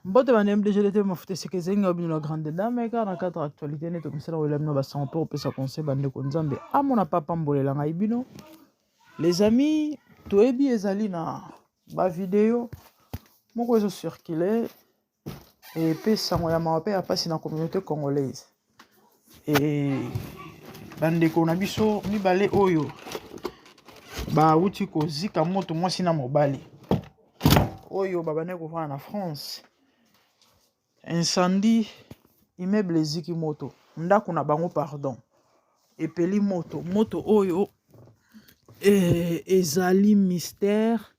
Mbote banem déjà l'été mafuta sekezenga bino la grande dame car na quatre actualité ne to misala olam no ba 100 pour pesa conseil bande ko nzambe amona papa mbolela ngai bino. Les amis, toebi ezali na ba vidéo moko ezo circuler et pesa ngo ya mape ya pasi na communauté congolaise. Et bande ko na biso mibale oyo ba uti ko zika moto mwasi na mobali. Oyo babane ko va na France. Incendie immeuble ziki moto ndako na bango pardon epeli moto oyo ezali mystère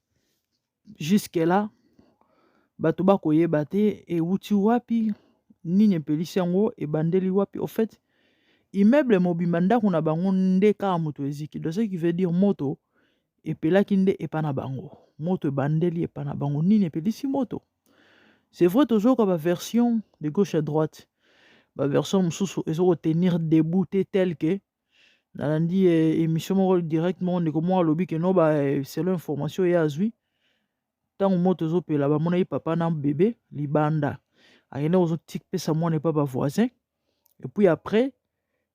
jusque là bato bakoyeba te euti wapi nini epelisi yango ebandeli wapi au fait immeuble mobimba ndako na bango nde kaka moto eziki donc ce qui veut dire moto epelaki nde epa na bango moto ebandeli epa na bango nini epelisi moto. C'est vrai toujours que la version de gauche à droite, la version ils ont tenir debout tel que dans dit émission directement de comment lobby que non c'est l'information et azui tant moto zo pe là ba mon papa na bébé libanda ayena ozo tik pe sa moi n'est pas voisin et puis après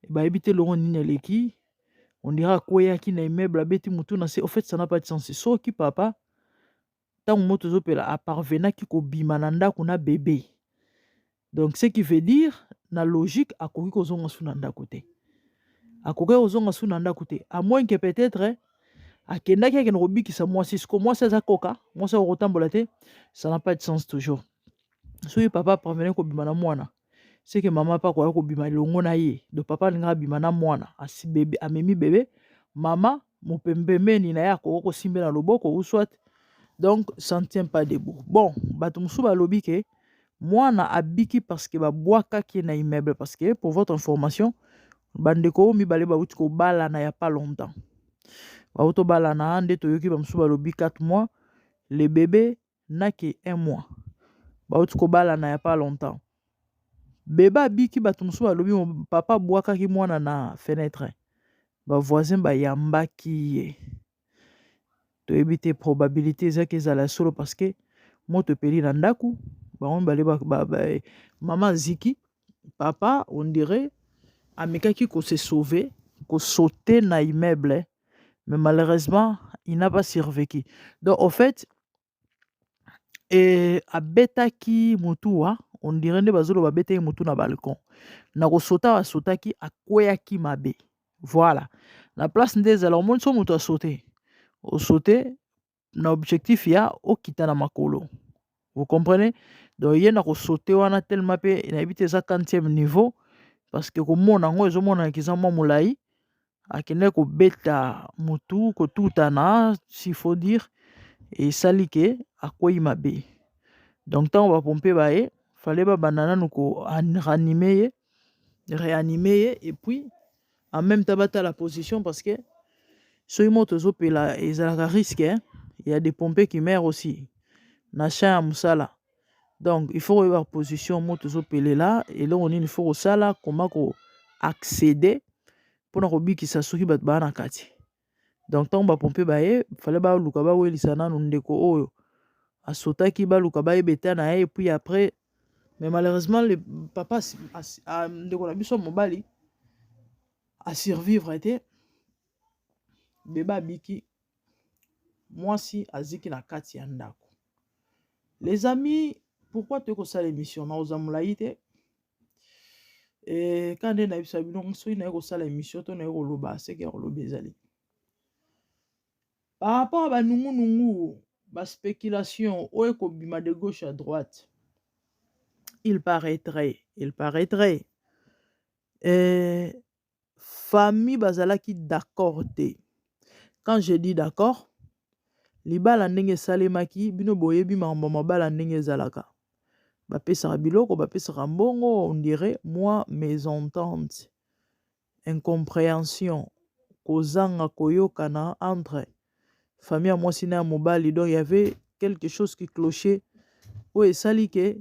ba habiter le rond niki on dira quoi qui na immeuble abeti mutu na c'est au fait ça n'a pas de sens so qui papa tant moto zo pe là a parvena ki ko bima na ndako na bébé. Donc, ce qui veut dire, na logique, à quoi qu'on a sous nanda côté. À quoi qu'on a sous nanda côté. À moins que peut-être, à kenda qui a une robi qui sa moi c'est ce que moi c'est ça coca, moi c'est au rotambolate, ça n'a pas de sens toujours. Si papa parvenait ko bimana mwana, c'est que maman pas quoi ko bimana longo na ye, de papa n'inga bimana mwana, à si bébé, à memi bébé, maman, mon pembeme ni na ya ko simbe na loboko ou soit, donc ça ne tient pas debout. Bon, batum souba lobi ke. Moi, na abiki parce que ba boaka qui na immeuble parce que pour votre information, bandeko mi balé ba utiko bala na ya pas longtemps. Ba uto bala na ande to yoki ba msuba lobi 4 mois, le bébé n'a que 1 mois. Ba utiko bala na ya pas longtemps. Bébé abiki ba tumsuba lobi mon papa boaka ki mwana na fenêtre. Ba voisin ba yamba ki to éviter probabilité za ke za la solo parce que moto peli na ndaku. Maman Ziki, papa, on dirait, Amika qui se sauver, qu'on sauter na immeuble, mais malheureusement, il n'a pas survécu. Donc, en fait, à beta ki mutua, on dirait que bazolo ba beta mutu na balcon. Na ko sauta ki a kwea ki mabe. Voilà. La place des alors mon so mutu a sauté. Au sauter, na objectif ya o kita na makolo. Vous comprenez? Donc, il y a sauté wana tellement pe il habite ça 40e niveau parce que comme mon ango ezo mona kizama mulai akene ko beta mutu ko tutana s'il faut dire et salike akoyi mabe. Donc tant on va pomper bae fallait ba banana nous ko réanimer et puis en même temps battre la position parce que so imoto zo pe la ezalaka risque hein? Il y a des pompiers qui meurent aussi na cha musala. Donc, il faut avoir position moto là et là on il faut ça là comment accéder pour na robi qui s'assoki bat bana kati. Donc tant ba pomper bae fallait ba luka ba welisana ndeko oyo asotaki ba luka ba betana et puis après mais malheureusement le papa ndeko na biso mobali a survivre été beba biki mwasi aziki na kati ya ndako. Les amis, pourquoi tu as l'émission na ozamulaite et quand on a eu ça bino so ina ko sala émission to na ko loba c'est que loba ezali par rapport à ba nungu ba spéculation o ko bima de gauche à droite il paraîtrait famille bazala qui d'accord té. Quand je dis d'accord libala ndenge salemaki bino boyebi mamba bala ndenge zalaka bapesaka biloko bapesaka mbongo on dirait moi mes ententes incompréhension kozanga koyokana entre famille à moi sina mobali donc il y avait quelque chose qui clochait o esali ke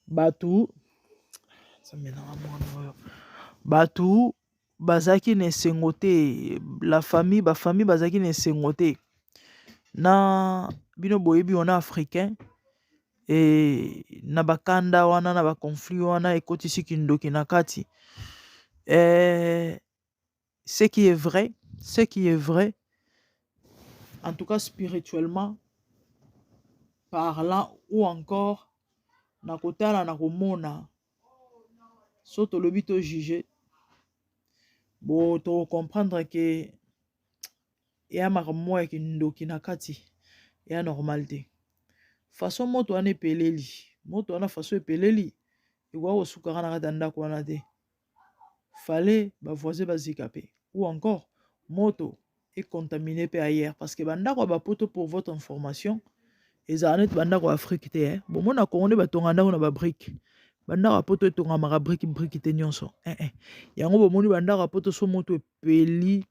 batu bazaki ne sengote la famille bazaki ne sengote na bino boyebi on a africain et na bakanda wana na baconflit wana ekotisi kindoki na kati. Ce qui est vrai, en tout cas spirituellement parlant, ou encore na kotala na komona so tolobi to juger, bo to comprendre que ya makambo ya kindoki na kati ya normal te. Façon moto wana epeleli, moto wana façon epeleli ekoka kosukaka na kati ya ndako wana te. Fallait bavoisin bazika pe, ou encore moto est contaminé pe ailleurs, parce que bandako ba poto, pour votre information, ezala net bandako Afrique te hein. Bon mona Congo nde batonga ndako na ba brique, bandako poto etonga maka brique te nyonso yango bomoni bandako poto so moto epeli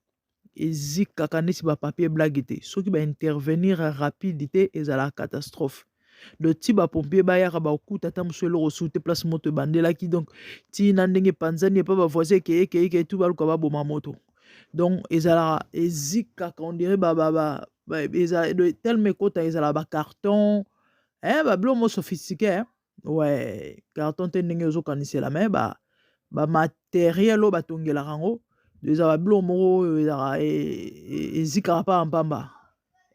ezikaka neti ba papier blague te, soki ba intervenir rapide te ezala catastrophe. Le type à pompier bayaka ba okuta ta musolo rosoute place moto bandelaki, donc ti na ndenge panzani pa ba voisin ke tout baluka ba boma moto, donc ezala ezika on dirait ezala de tel mekota ezala ba carton ba blo mo sophistiqué ouais, carton te ndenge ozo kanisela mais ba matériel o batongela rango ezala blo moko ezala ezika pa mpamba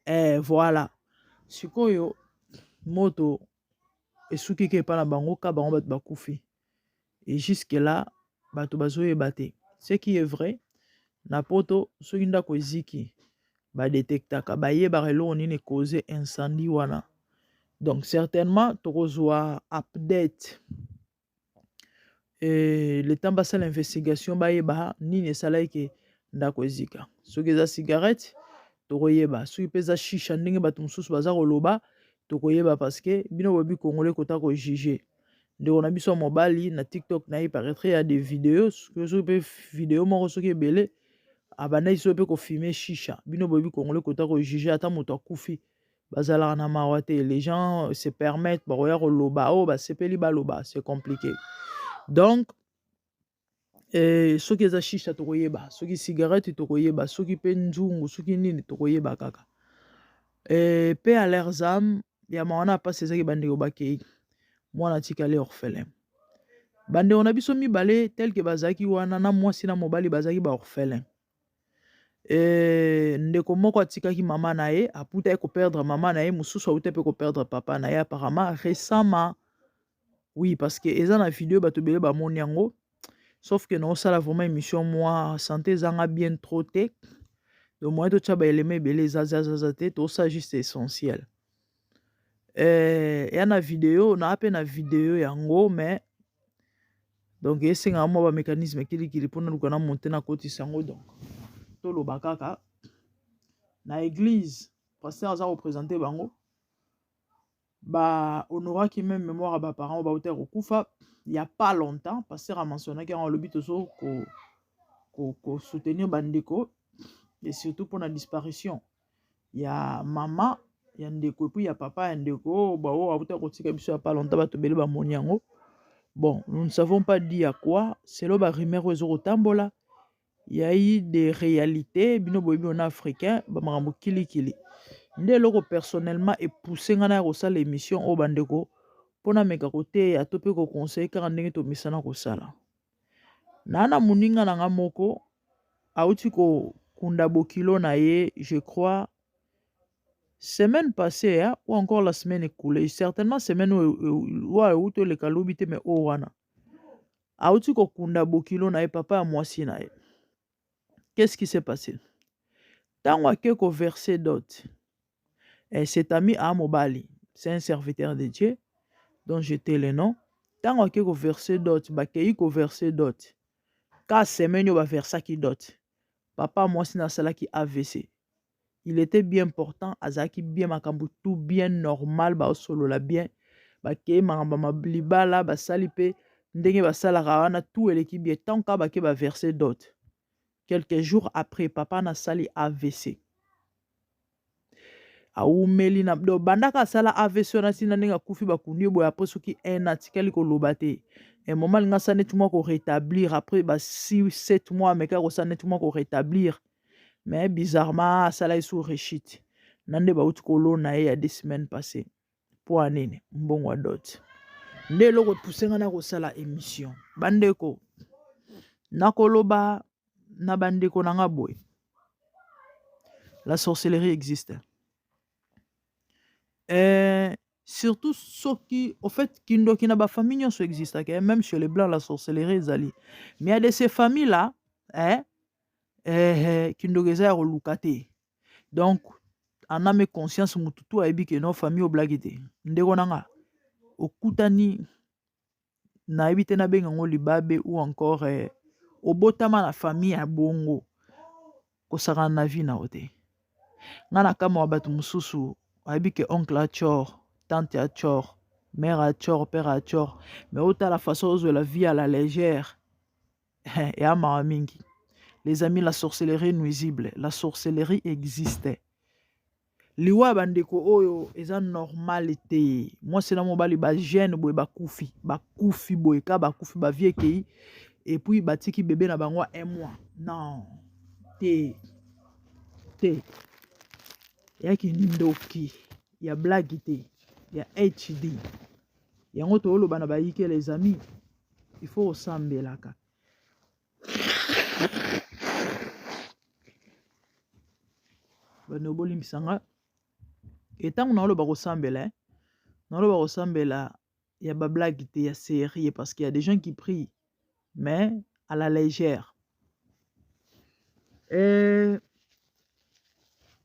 voilà. Sikoyo moto esuki ke pa na bango ka bango bato bakufi, et jusque là bato bazoyeba te. Ce qui est vrai, na poto soki ndako eziki badetectaka bayebaka eloko nini cause incendie wana, donc certainement tokozwa update le temps basala investigation bayeba nini esalaki ke ndako ezika. Soki eza cigarette tokoyeba, soki mpe eza shisha ndenge bato mosusu baza koloba tokoyeba, parce que bino boyebi congolais kota ko juger. Ndeko na biso mobali na TikTok na paraître ya des vidéos, soki pe vidéo moko soki ebele abandaki so pe ko filmer shisha, bino boyebi congolais kota ko juger ata moto akufi bazalaka na mawa te. Les gens se permettent bakoya koloba o basepeli baloba, c'est compliqué. Donc soki eza shisha tokoyeba, soki cigarette tokoyeba, soki pe nzungu, soki nini tokoyeba kaka. Pe à leurs âmes ya mawana pasi ezaki bandeko bakei mwana tikali orphelin. Bandeko na biso mibale tel que bazaki wana na mwasi na mobali bazaki ba orphelin. Ndeko moko atikaki mama na ye, aputa ko perdre mama na ye, mususu auta pe ko perdre papa na ye apparemment récemment. Oui, parce que eza na vidéo bato bele ba moni yango, sauf que non ça la vraiment émission moi santé zanga bien trop te. Donc moi to tchaba élément belé zazazazate to ça juste essentiel. Ya na vidéo na ape na vidéo yango, mais donc esenga mo ba mécanisme kili pona lukana monter na koti sango, donc to lo bakaka na église pasteur za représenter bango ba honoraki même mémoire ba parents ba hauteur okufa il y a pas longtemps. Pasteur a mentionné que en lobby tozo ko soutenir bandeko, et surtout pour la disparition. Il y a maman, il y a ndeko, et puis il y a papa, ndeko, bah oh, a kotika biso pas longtemps ba tobele ba moniango. Bon, nous ne savons pas dire quoi, c'est là ba rumeur ozo tambola. Il y a eu des réalités, bino boyebi on africain, ba marambo kili. Nde loko personnellement et poussé ngana ko sala émission o bandeko pona meka côté ya topé ko conseil car ndenge to misana ko sala. Nana muninga na ngamoko auti ko kunda bokilo na ye, je crois semaine passée hein, ou encore la semaine écoulée, certainement semaine où to le kalobité mais o wana auti ko kunda bokilo na ye papa ya mwasi na ye. Qu'est-ce qui s'est passé? Tango ake ko verser dot, et cet ami à Mobali, c'est un serviteur de Dieu dont j'étais le nom. Tango ake ko verser dot, bakei ko verser dot, ka semaine yo ba versa ki dot. Papa mwasi na sala ki AVC. Il était bien portant, azaki bien makambu tout bien normal, ba solo la bien, ba ke makamba mablibala ba salipe ndenge ba sala rawana tout eleki bien tant ka ba ke ba verser dot. Quelques jours après, papa na sali AVC. Aumeli na do bandaka sala AVC na sina ndenge kufi ba kundi boya après soki un article ko lobate. Et moment nga sa net ko rétablir après ba 6-7 mois mais ka ko sa net ko rétablir. Mais bizarrement, ça là est sous rechit. nande bauti kolona ye ya 2 semaines passées po anene mbongo wa dot nde eloko epusenga na kosala émission bandeko nakoloba na bandeko na nga boye la sorcellerie existe surtout ceux qui au fait kindoki na ba famille nyonso existe même chez les blancs la sorcellerie ezali mais il y a de ces familles là kindoki eza ya koluka te donc en âme et conscience mututu ayebi ke no famille oblagi te ndeko na nga okutani nayebi te nabenga ngo libabe ou encore obotama na famille ya bongo kosakana na vie na yo te nga na kama wa bato mosusu ayebi ke oncle achor tante achor mère achor père achor mais otala façon ozwela vie à la légère eyamaka mingi les amis la sorcellerie nuisible la sorcellerie existe liwa bandeko oyo eza normal te mwasi na mobali bagene boye bakufi boye ka bakufi bavie ekei et puis batiki bebe na bango 1 mois non te yaki ndoki ya blagi te ya hd yango tooloba na bayike les amis il faut osambelaka bano bolimbisanga etango naoloba kosambela naoloba kosambela ya bablagi te ya sérieux parce qu'il y a des gens qui prient mais à la légère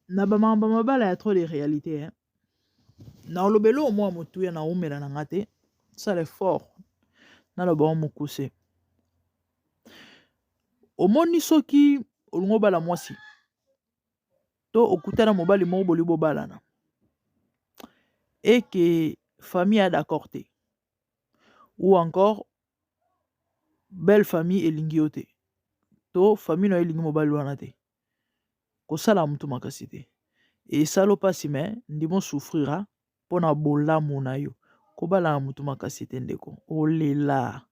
na bamamba mabala ya trop de réalité naolobela o mwa motuya na umela na nga te sala effort naloba o mokuse omoni soki olingi obala mwasi to okutana mobali moko boli bobalana et que famille a d'accord te ou encore belle famille elingi yo te to famille na yo elingi mobali wana te kosala mutu makasi te esala opasi me ndimo souffrira mpona bolamu na yo kobala na mutu makasi te ndeko olela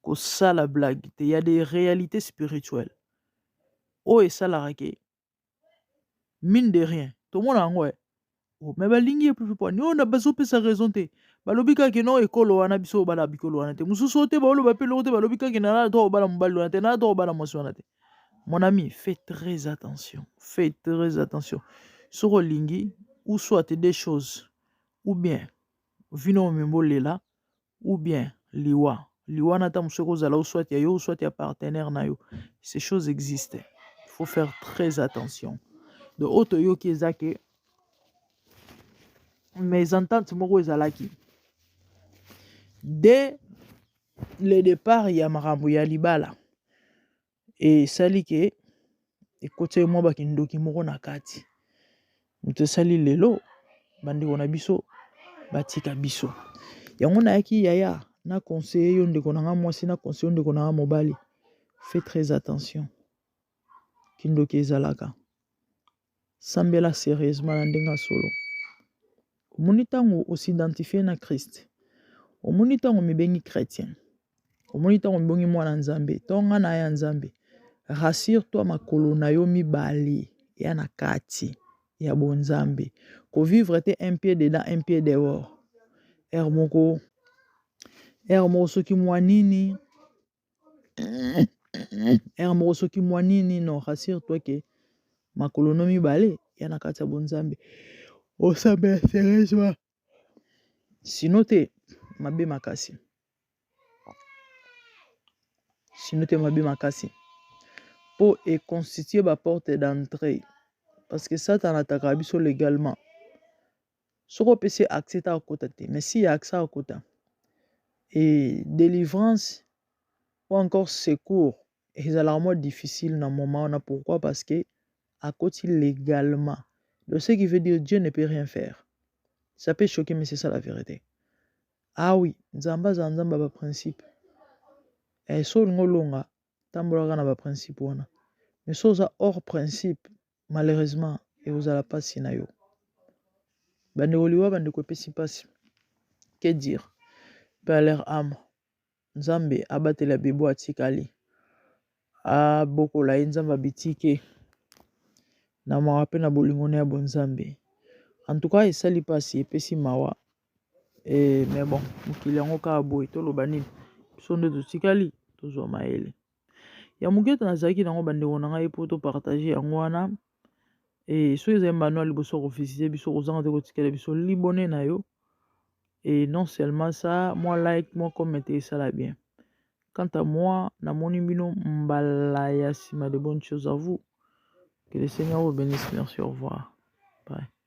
kosala blague te ya des réalités spirituelles oyo esalaka ke mine de rien tomona yango me balingi ye pupipwani oyo na bazopesa raison te balobi kaka no ekolo wana biso obala bikolo wana te mosusu te baoloba mpe loko te balobi kaka nala to obala mobali wana te nala to obala mwasi wana te. Mon ami, fais très attention. Fais très attention. Sur olingi, ou soit des choses, ou bien vino membolela, ou bien liwa. Liwa nata musoko zala, ou soit ya yo, ou soit ya partenaire na yo. Ces choses existent. Il faut faire très attention. De auto yo ki ezake, mes ententes moko ezalaki. Dès le départ, ya makambo ya libala. Et sali ke ekote mwa bakindoki moko na kati moto esali lelo bandeko na biso batika biso yango nayaki yaya na conseiller yo ndeko na nga mwasi na conseiller yo ndeko na nga mobali fais très attention kindoki ezalaka sambela sérieusement na ndenga solo omoni ntango osidentifie na Christ omoni ntango mibengi chrétien omoni ntango mibongi mwana nzambe tonga na ya nzambe rassure-toi makolo na yo mibali ya na kati ya bonzambe ko vivre te un pied dedans un pied dehors moko soki mwanini moko soki mwanini non rassure-toi ke makolo no mibali ya na kati ya bonzambe osambela sérieusement sino te mabe makasi pour constituer la porte d'entrée parce que Satan attaque biso légalement soko pesi accès à côté mais si y a accès à côté et délivrance ou encore secours et ça la moins difficile dans moment on pourquoi parce que à côté légalement de ce qui veut dire Dieu ne peut rien faire ça peut choquer mais c'est ça la vérité ah oui nzamba ba principe et so ngolonga tambolaka na ba principe wana mais so za hors principe malheureusement et vous allez pas sinayo bande oliwa bande ko pesi pasi que dire par leur âme nzambe abatela bebo atikali a bokola nzamba bitike na mawa pe na bolingo ya bonzambe. En tout cas esali pasi epesi mawa mais bon mokili yango kaka boye toloba nini biso nde totikali tozwa mayele ya moketo nazalaki nango bandeko na ngai po topartage yango wana soki ezali mbano ya liboso kovisite biso kozanga te kotikala biso libone na yo et non seulement ça moi like moi comment esala bien. Quant à moi namoni bino mbala ya nsima de bonnes choses à vous. Que le Seigneur vous bénisse. Merci, au revoir. Bye.